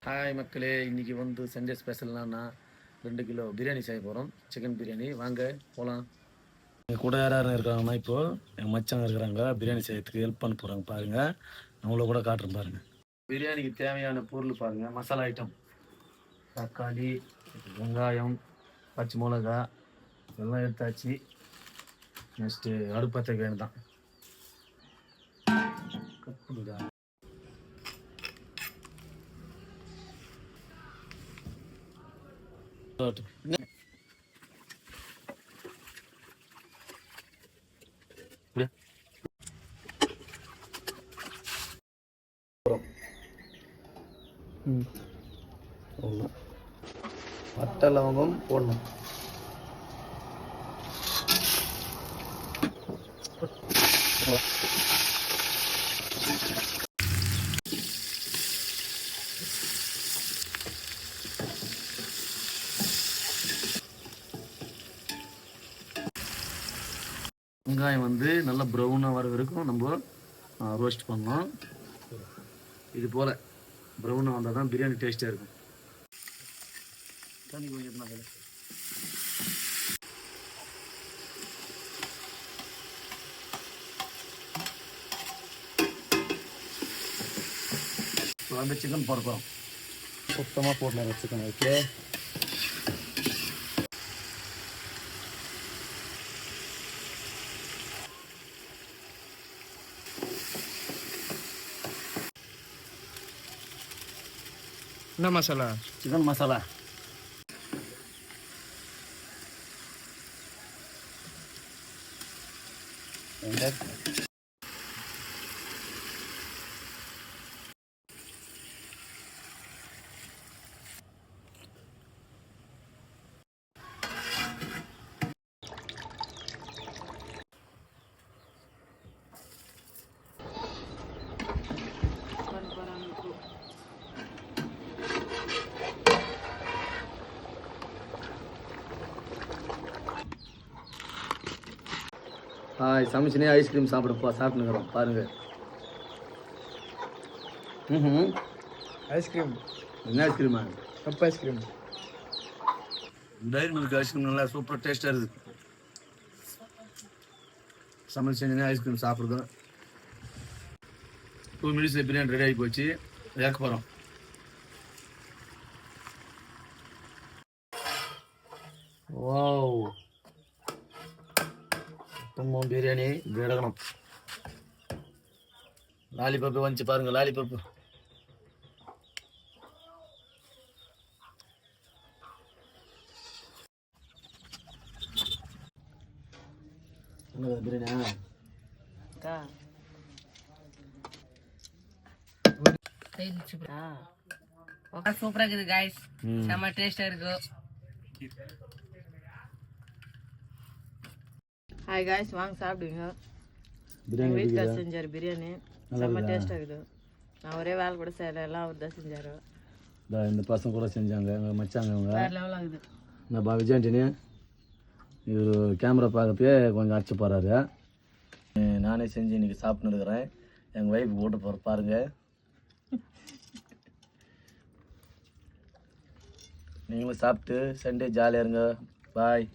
Hi மக்களே, இன்றைக்கி வந்து சண்டே ஸ்பெஷல்னா 2 கிலோ பிரியாணி செய்ய போகிறோம். சிக்கன் பிரியாணி. வாங்க போகலாம். எங்கள் கூட யாரும் இருக்காங்கன்னா இப்போது எங்கள் மச்சாங்க இருக்கிறாங்க, பிரியாணி செய்யறதுக்கு ஹெல்ப் பண்ண போகிறாங்க. பாருங்கள், அவங்கள கூட காட்டுறேன் பாருங்கள். பிரியாணிக்கு தேவையான பொருள் பாருங்கள். மசாலா ஐட்டம்: தக்காளி, வெங்காயம், பச்சை மிளகா இதெல்லாம் எடுத்தாச்சு. நெக்ஸ்ட்டு அடுப்பத்தை வேணும் தான். கப்புடா பட்டை லவங்கம் போடணும். வெங்காயம் வந்து நல்லா ப்ரௌனாக வர வரைக்கும் நம்ம ரோஸ்ட் பண்ணோம். இது போல் ப்ரௌனாக வந்தால் தான் பிரியாணி டேஸ்ட்டாக இருக்கும். தண்ணி கொஞ்சம் அந்த சிக்கன் போடுறோம். சுத்தமாக போடலாம் சிக்கன். ஓகே, என்ன மசாலா? சிக்கன் மசாலா. சமைச்சுனே ஐஸ்கிரீம் சாப்பிட்டுக்கிறோம் பாருங்கள். ஐஸ்கிரீம்? என்ன ஐஸ்கிரீமா? Cup ice cream. Dairy Milk ice cream நல்லா சூப்பர் டேஸ்ட்டாக இருக்குது. சமைச்சு செஞ்சுனே ஐஸ்கிரீம் சாப்பிட்றது. 2 மினிட்ஸில் பிரியாணி ரெடி ஆகி போச்சு. இறக்க போகிறோம். வாவ், பிரியாணி இப்படி எடுக்கணும். லாலிபப்பு வந்துச்சு பாருங்க. லாலிபப்பு பிரியாணி சூப்பரா இருக்குது गाइस. செம டேஸ்டா இருக்கு. ஹாய் गाइस, வாங்க சாப்பிடுங்க. பிரியாணி வீட்டில் செஞ்சார். பிரியாணி செம்ம டேஸ்ட்டாக இருக்குது. நான் ஒரே வேலை கூட செய்யலை, எல்லாம் அவர் தான் செஞ்சார். இந்த பசங்க கூட செஞ்சாங்க, எங்கள் மச்சாங்க. அவங்க வேறு லெவல் ஆகுது. நான் விஜயாண்டினி இவர் கேமரா பார்க்கறதுக்கே கொஞ்சம் அடிச்சு போகிறாரு. நானே செஞ்சு இன்றைக்கி சாப்பிட்னு இருக்கிறேன். எங்கள் ஒய்ஃப் போட்டு போகிற பாருங்கள். நீங்களும் சாப்பிட்டு சண்டே ஜாலியாக இருங்க. பாய்.